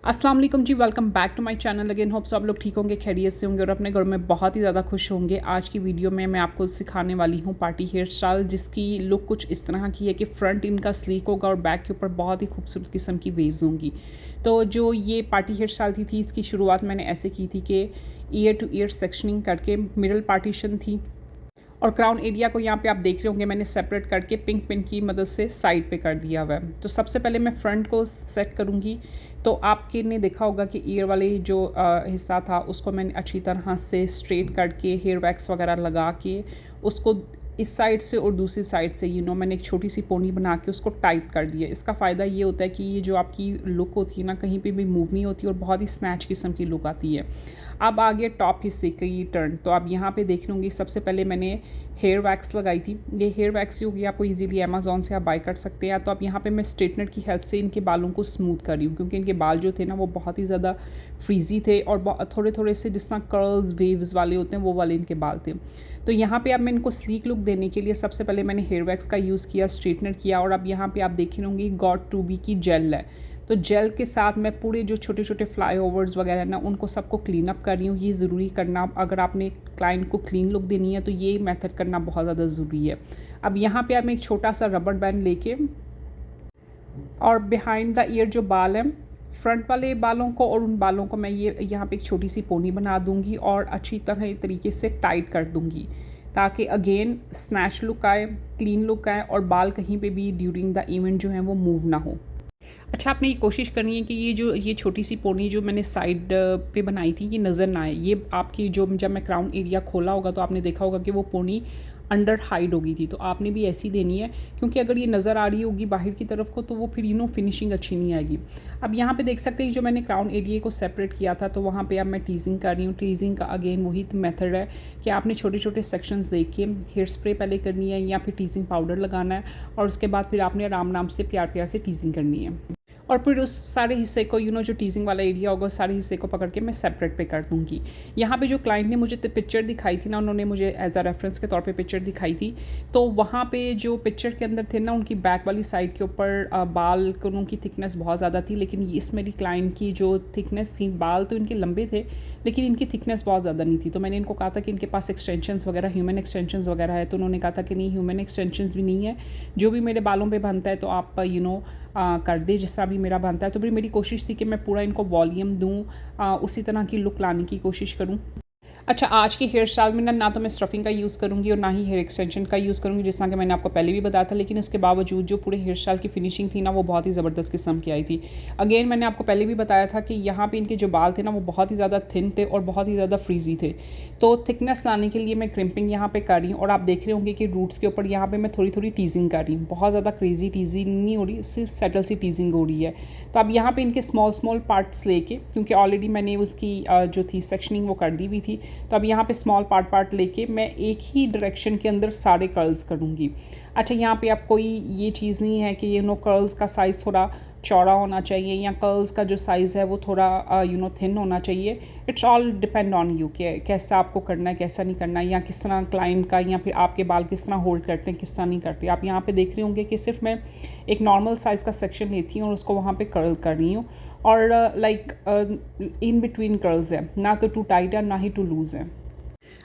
अस्सलाम वालेकुम जी, welcome back to my channel again. Hope सब लोग ठीक होंगे, खैरियत से होंगे और अपने घर में बहुत ही ज़्यादा खुश होंगे। आज की वीडियो में मैं आपको सिखाने वाली हूँ पार्टी हेयर स्टाइल, जिसकी लुक कुछ इस तरह की है कि फ्रंट इनका स्लीक होगा और बैक के ऊपर बहुत ही खूबसूरत किस्म की वेव्स होंगी। तो जो ये पार्टी हेयर स्टाइल थी इसकी शुरुआत मैंने ऐसे की थी कि ईयर टू ईयर सेक्शनिंग करके मिडल पार्टीशन थी और क्राउन एरिया को यहाँ पे आप देख रहे होंगे मैंने सेपरेट करके पिंक पिन की मदद से साइड पे कर दिया हुआ है। तो सबसे पहले मैं फ्रंट को सेट करूँगी। तो आपके ने देखा होगा कि ईयर वाले जो हिस्सा था उसको मैंने अच्छी तरह से स्ट्रेट करके हेयर वैक्स वगैरह लगा के उसको इस साइड से और दूसरी साइड से मैंने एक छोटी सी पोनी बना के उसको टाइट कर दिया। इसका फ़ायदा ये होता है कि ये जो आपकी लुक होती है ना, कहीं पे भी मूव नहीं होती और बहुत ही स्नैच किस्म की लुक आती है। अब आ गया टॉप हिस्से की टर्न। तो आप यहाँ पे देख लूँगी, सबसे पहले मैंने हेयर वैक्स लगाई थी। ये हेयर वैक्स होगी आपको इजीली अमेज़ॉन से आप बाय कर सकते हैं। तो अब यहाँ पे मैं स्ट्रेटनर की हेल्प से इनके बालों को स्मूथ कर रही हूँ, क्योंकि इनके बाल जो थे ना वो बहुत ही ज़्यादा फ्रीजी थे और थोड़े थोड़े से जिस तरह कर्ल्स वेव्स वाले होते हैं वो वाले इनके बाल थे। तो यहाँ पे अब मैं इनको स्लीक लुक देने के लिए सबसे पहले मैंने हेयर वैक्स का यूज़ किया, स्ट्रेटनर किया और अब यहाँ पे आप देख लूँगी गॉट टू बी की जेल है। तो जेल के साथ मैं पूरे जो छोटे छोटे फ्लाई ओवर्स वगैरह ना उनको सबको क्लीन अप कर रही हूँ। ये ज़रूरी करना, अगर आपने क्लाइंट को क्लीन लुक देनी है तो ये मेथड करना बहुत ज़्यादा ज़रूरी है। अब यहाँ पे आप एक छोटा सा रबर बैंड लेके और बिहाइंड द ईयर जो बाल हैं, फ्रंट वाले बालों को और उन बालों को मैं ये यहाँ पे एक छोटी सी पोनी बना दूँगी और अच्छी तरह तरीके से टाइट कर दूँगी, ताकि अगेन स्नैच लुक आए, क्लीन लुक आए और बाल कहीं पे भी ड्यूरिंग द इवेंट जो है वो मूव ना हो। अच्छा, आपने ये कोशिश करनी है कि ये छोटी सी पोनी जो मैंने साइड पे बनाई थी ये नज़र ना आए। ये आपकी जो जब मैं क्राउन एरिया खोला होगा तो आपने देखा होगा कि वो पोनी अंडर हाइड हो गई थी। तो आपने भी ऐसी देनी है, क्योंकि अगर ये नज़र आ रही होगी बाहर की तरफ को तो वो फिर फिनिशिंग अच्छी नहीं आएगी। अब यहाँ पे देख सकते हैं जो मैंने क्राउन एरिया को सेपरेट किया था, तो वहाँ पे अब मैं टीजिंग कर रही हूँ। टीजिंग का अगेन वही मेथड है कि आपने छोटे छोटे सेक्शंस देख के हेयर स्प्रे पहले करनी है या फिर टीजिंग पाउडर लगाना है और उसके बाद फिर आपने आराम से प्यार प्यार से टीजिंग करनी है और फिर उस सारे हिस्से को जो टीजिंग वाला एरिया होगा उस सारे हिस्से को पकड़ के मैं सेपरेट पे कर दूँगी। यहाँ पे जो क्लाइंट ने मुझे पिक्चर दिखाई थी ना, उन्होंने मुझे एज अ रेफरेंस के तौर पे पिक्चर दिखाई थी। तो वहाँ पे जो पिक्चर के अंदर थे ना, उनकी बैक वाली साइड के ऊपर बाल की थिकनेस बहुत ज़्यादा थी, लेकिन इस मेरी क्लाइंट की जो थिकनेस थी, बाल तो इनके लंबे थे लेकिन इनकी थिकनेस बहुत ज़्यादा नहीं थी। तो मैंने इनको कहा था कि इनके पास एक्सटेंशंस वगैरह, ह्यूमन एक्सटेंशंस वगैरह है। तो उन्होंने कहा था कि नहीं, ह्यूमन एक्सटेंशंस भी नहीं है, जो भी मेरे बालों पे बनता है तो आप कर दे जिस तरह भी मेरा बनता है। तो फिर मेरी कोशिश थी कि मैं पूरा इनको वॉल्यूम दूँ, उसी तरह की लुक लाने की कोशिश करूँ। अच्छा, आज की हेयर स्टाइल में ना तो मैं स्टफिंग का यूज़ करूँगी और ना ही हेयर एक्सटेंशन का यूज़ करूँगी, जिस तरह कि मैंने आपको पहले भी बताया था। लेकिन उसके बावजूद जो पूरे हेयर स्टाइल की फिनिशिंग थी ना वो बहुत ही ज़बरदस्त किस्म की आई थी। अगेन मैंने आपको पहले भी बताया था कि यहाँ पे इनके जो बाल थे ना वो बहुत ही ज़्यादा थिन थे और बहुत ही ज़्यादा फ्रीजी थे। तो थिकनेस लाने के लिए मैं क्रिम्पिंग यहाँ पर कर रही हूँ और आप देख रहे होंगे कि रूट्स के ऊपर यहाँ पर मैं थोड़ी थोड़ी टीजिंग कर रही हूँ। बहुत ज़्यादा क्रेजी टीजिंग नहीं हो रही, सिर्फ सेटल सी टीजिंग हो रही है। तो अब यहाँ पर इनके स्मॉल स्मॉल पार्ट्स लेके, क्योंकि ऑलरेडी मैंने उसकी जो थी सेक्शनिंग वो कर दी हुई थी, तो अब यहाँ पे स्मॉल पार्ट लेके मैं एक ही डायरेक्शन के अंदर सारे कर्ल्स करूँगी। अच्छा, यहाँ पे आप कोई ये चीज़ नहीं है कि कर्ल्स का साइज़ थोड़ा चौड़ा होना चाहिए या कर्ल्स का जो साइज़ है वो थोड़ा थिन होना चाहिए। It's all depend on you कि कैसा आपको करना है, कैसा नहीं करना है, या किस तरह क्लाइंट का या फिर आपके बाल किस तरह होल्ड करते हैं, किस तरह नहीं करते। आप यहाँ पे देख रहे होंगे कि सिर्फ मैं एक नॉर्मल साइज़ का सेक्शन लेती हूँ और उसको वहाँ पे कर्ल कर रही हूँ और लाइक इन बिटवीन कर्ल्स है, ना तो टू टाइट है ना ही टू लूज़ है।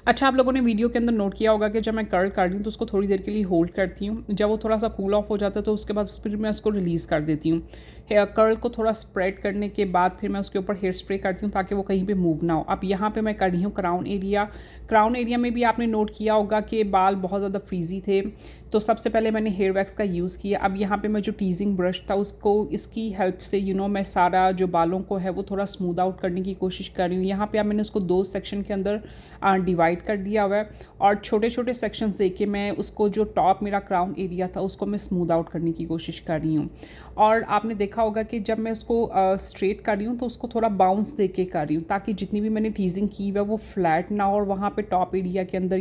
अच्छा, आप लोगों ने वीडियो के अंदर नोट किया होगा कि जब मैं कर्ल कर रही हूँ तो उसको थोड़ी देर के लिए होल्ड करती हूँ। जब वो थोड़ा सा कूल ऑफ हो जाता है तो उसके बाद फिर मैं उसको रिलीज़ कर देती हूँ। हेयर कर्ल को थोड़ा स्प्रेड करने के बाद फिर मैं उसके ऊपर हेयर स्प्रे करती हूँ ताकि वो कहीं पे मूव ना हो। अब यहाँ पे मैं कर रही हूँ क्राउन एरिया। क्राउन एरिया में भी आपने नोट किया होगा कि बाल बहुत ज़्यादा फ्रीजी थे, तो सबसे पहले मैंने हेयर वैक्स का यूज़ किया। अब यहाँ पे मैं जो टीजिंग ब्रश था उसको इसकी हेल्प से मैं सारा जो बालों को है वो थोड़ा स्मूथ आउट करने की कोशिश कर रही हूँ। यहाँ पे अब मैंने उसको 2 सेक्शन के अंदर डिवाइड कर दिया हुआ है और छोटे छोटे सेक्शंस दे के मैं उसको जो टॉप मेरा क्राउन एरिया था उसको मैं स्मूथ आउट करने की कोशिश कर रही हूँ। और आपने देखा होगा कि जब मैं उसको स्ट्रेट कर रही हूँ तो उसको थोड़ा बाउंस दे के कर रही हूँ, ताकि जितनी भी मैंने टीजिंग की है वो फ्लैट ना हो और वहाँ पे टॉप एरिया के अंदर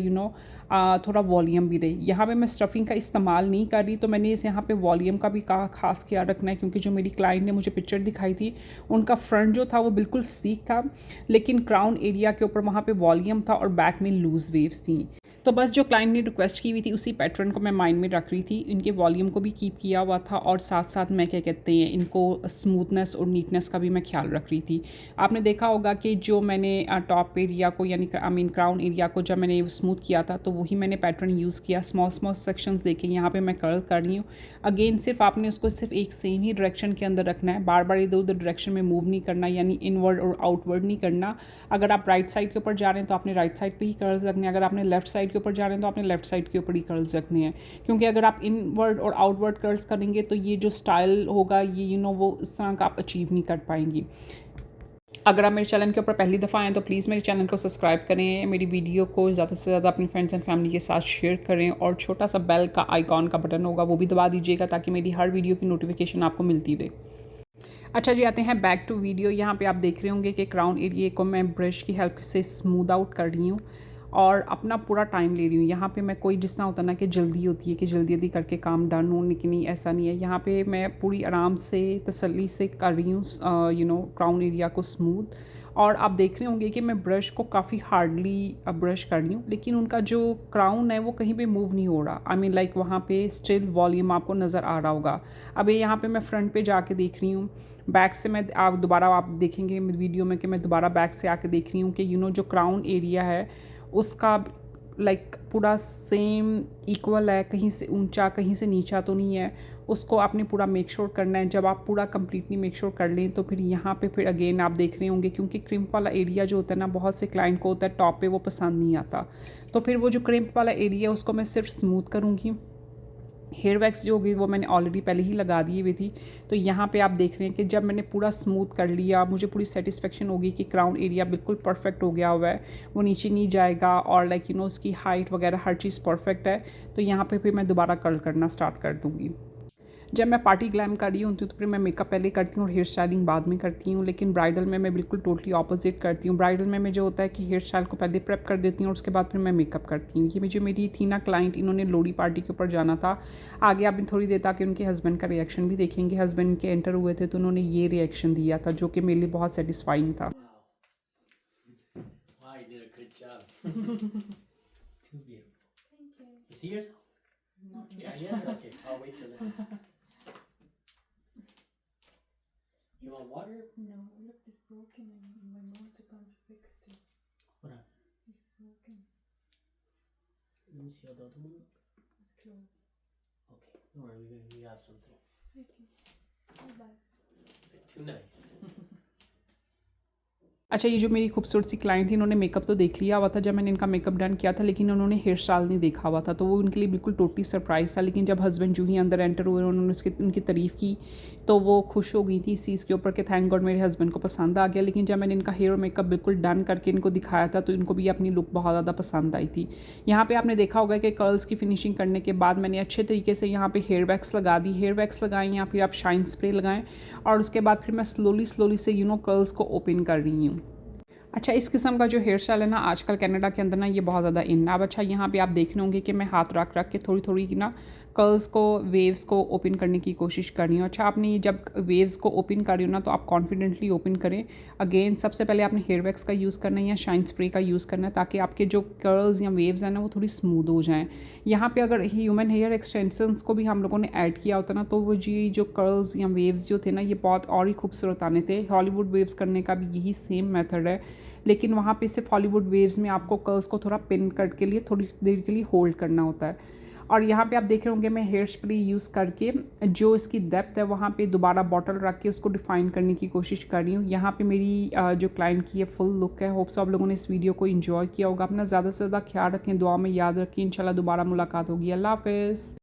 थोड़ा वॉल्यूम भी रहे। यहाँ पे मैं स्टफिंग का इस्तेमाल नहीं कर रही, तो मैंने इस यहाँ पे वॉल्यूम का भी खास ख्याल रखना है, क्योंकि जो मेरी क्लाइंट ने मुझे पिक्चर दिखाई थी उनका फ्रंट जो था वो बिल्कुल स्लीक था, लेकिन क्राउन एरिया के ऊपर वहाँ पे वॉल्यूम था और बैक में लूज़ वेव्स थी। तो बस जो क्लाइंट ने रिक्वेस्ट की हुई थी उसी पैटर्न को मैं माइंड में रख रही थी, इनके वॉल्यूम को भी कीप किया हुआ था और साथ साथ मैं क्या कहते हैं इनको स्मूथनेस और नीटनेस का भी मैं ख्याल रख रही थी। आपने देखा होगा कि जो मैंने टॉप एरिया को यानी आई मीन क्राउन एरिया को जब मैंने स्मूथ किया था तो वही मैंने पैटर्न यूज़ किया। स्मॉल स्मॉल सेक्शंस देखें यहाँ पे मैं कर्ल कर रही हूँ। अगेन सिर्फ आपने उसको सिर्फ एक सेम ही डायरेक्शन के अंदर रखना है, बार बार इधर उधर डायरेक्शन में मूव नहीं करना, यानी इनवर्ड और आउटवर्ड नहीं करना। अगर आप राइट साइड के ऊपर जा रहे हैं तो आपने राइट साइड पे ही कर्ल्स रखने हैं, अगर आपने लेफ्ट साइड के ऊपर जा रहे हैं तो आपने लेफ्ट साइड के ऊपर ही कर्ल्स रखने हैं। क्योंकि अगर आप इनवर्ड और आउटवर्ड कर्ल्स करेंगे तो ये जो स्टाइल होगा ये वो इस तरह का आप अचीव नहीं कर पाएंगी। अगर आप मेरे चैनल के ऊपर पहली दफ़ा आएँ तो प्लीज़ मेरे चैनल को सब्सक्राइब करें, मेरी वीडियो को ज़्यादा से ज़्यादा अपनी फ्रेंड्स एंड फैमिली के साथ शेयर करें और छोटा सा बेल का आइकॉन का बटन होगा वो भी दबा दीजिएगा ताकि मेरी हर वीडियो की नोटिफिकेशन आपको मिलती रहे। अच्छा जी, आते हैं बैक टू वीडियो। यहाँ पे आप देख रहे होंगे कि क्राउन एरिया को मैं ब्रश की हेल्प से स्मूद आउट कर रही हूँ और अपना पूरा टाइम ले रही हूँ। यहाँ पे मैं कोई जिस तरह होता ना कि जल्दी होती है कि जल्दी जल्दी करके काम डन हो, लेकिन नहीं ऐसा नहीं है। यहाँ पे मैं पूरी आराम से तसल्ली से कर रही हूँ क्राउन एरिया को स्मूथ। और आप देख रहे होंगे कि मैं ब्रश को काफ़ी हार्डली ब्रश कर रही हूँ, लेकिन उनका जो क्राउन है वो कहीं पे मूव नहीं हो रहा। आई मीन लाइक वहाँ पे स्टिल वॉल्यूम आपको नज़र आ रहा होगा। अब ये यहाँ पे मैं फ्रंट पे जाके देख रही हूँ, बैक से मैं आप दोबारा आप देखेंगे वीडियो में कि मैं दोबारा बैक से आके देख रही हूँ कि जो क्राउन एरिया है उसका लाइक पूरा सेम इक्वल है, कहीं से ऊंचा कहीं से नीचा तो नहीं है। उसको आपने पूरा मेक श्योर करना है। जब आप पूरा कंप्लीटली मेक श्योर कर लें तो फिर यहाँ पे फिर अगेन आप देख रहे होंगे, क्योंकि क्रिम्प वाला एरिया जो होता है ना बहुत से क्लाइंट को होता है टॉप पे वो पसंद नहीं आता, तो फिर वो जो क्रिम्प वाला एरिया उसको मैं सिर्फ स्मूथ करूँगी। हेयर वैक्स जो होगी वो मैंने ऑलरेडी पहले ही लगा दी हुई थी। तो यहाँ पे आप देख रहे हैं कि जब मैंने पूरा स्मूथ कर लिया मुझे पूरी सेटिस्फेक्शन होगी कि क्राउन एरिया बिल्कुल परफेक्ट हो गया हुआ है, वो नीचे नहीं जाएगा और लाइक उसकी हाइट वगैरह हर चीज़ परफेक्ट है। तो यहाँ पे फिर मैं दोबारा कर्ल करना स्टार्ट कर दूँगी। जब मैं पार्टी ग्लैम कर रही हूँ तो फिर मैं मेकअप पहले करती हूँ और हेयर स्टाइलिंग बाद में करती हूँ, लेकिन ब्राइडल में मैं बिल्कुल टोटली ऑपोजिट करती हूँ। ब्राइडल में जो होता है कि हेयर स्टाइल को पहले प्रेप कर देती हूँ और उसके बाद फिर मैं मेकअप करती हूँ। ये जो मेरी थी ना क्लाइंट, इन्होंने लोहड़ी पार्टी के ऊपर जाना था। आगे आप थोड़ी देर तक उनके हस्बैंड का रिएक्शन भी देखेंगे। हस्बैंड के एंटर हुए थे तो उन्होंने ये रिएक्शन दिया था जो कि मेरे लिए बहुत सेटिस्फाइंग था। You want water? No, look, it's broken and my mom to come to fix this. What happened? It's broken. Let me see how the other one look. It's closed. Okay, don't worry, we have something. Thank you. Bye. Too nice. अच्छा, ये जो मेरी खूबसूरत सी client थी इन्होंने makeup तो देख लिया हुआ था जब मैंने इनका मेकअप डन किया था, लेकिन उन्होंने हेयर स्टाइल नहीं देखा हुआ था, तो वो उनके लिए बिल्कुल टोटली सरप्राइज़ था। लेकिन जब हस्बैंड जो ही अंदर एंटर हुए उन्होंने उनकी तारीफ़ की तो वो खुश हो गई थी इस चीज़ के ऊपर कि थैंक गॉड मेरे हस्बैंड को पसंद आ गया। लेकिन जब मैंने इनका हेयर और मेकअप बिल्कुल डन करके इनको दिखाया था तो इनको भी अपनी लुक बहुत ज़्यादा पसंद आई थी। यहाँ पर आपने देखा होगा कि कर्ल्स की फिनिशिंग करने के बाद मैंने अच्छे तरीके से यहाँ पर हेयर वैक्स लगा दी। हेयर वैक्स लगाएं या फिर आप शाइन स्प्रे लगाएं और उसके बाद फिर मैं स्लोली से कर्ल्स को ओपन कर रही हूँ। अच्छा, इस किस्म का जो हेयर स्टाइल है ना आजकल कनाडा के अंदर ना ये बहुत ज़्यादा इन। अब अच्छा, यहाँ पे आप देख रहे होंगे कि मैं हाथ रख के थोड़ी थोड़ी ना कर्ल्स को वेव्स को ओपन करने की कोशिश कर रही हूँ। अच्छा, आपने जब वेव्स को ओपन कर रही हो ना तो आप कॉन्फिडेंटली ओपन करें। अगेन सबसे पहले आपने हेयर वैक्स का यूज़ करना है या शाइन स्प्रे का यूज़ करना है ताकि आपके जो कर्ल्स या वेव्स हैं ना वो थोड़ी स्मूथ हो जाएँ। यहाँ पे अगर ह्यूमन हेयर एक्सटेंशंस को भी हम लोगों ने ऐड किया होता ना तो वो जी जो कर्ल्स या वेव्स जो थे ना ये बहुत और ही खूबसूरत आने थे। हॉलीवुड वेव्स करने का भी यही सेम मेथड है, लेकिन वहाँ पे सिर्फ हॉलीवुड वेव्स में आपको कर्ल्स को थोड़ा पिन कट के लिए थोड़ी देर के लिए होल्ड करना होता है। और यहाँ पे आप देख रहे होंगे मैं हेयर स्प्रे यूज़ करके जो इसकी डेप्थ है वहाँ पे दोबारा बॉटल रख के उसको डिफ़ाइन करने की कोशिश कर रही हूँ। यहाँ पे मेरी जो क्लाइंट की है फुल लुक है। होप्स आप लोगों ने इस वीडियो को एंजॉय किया होगा। अपना ज़्यादा से ज़्यादा ख्याल रखें, दुआ में याद रखें। इंशाल्लाह दोबारा मुलाकात होगी। अल्लाह हाफ़िज़।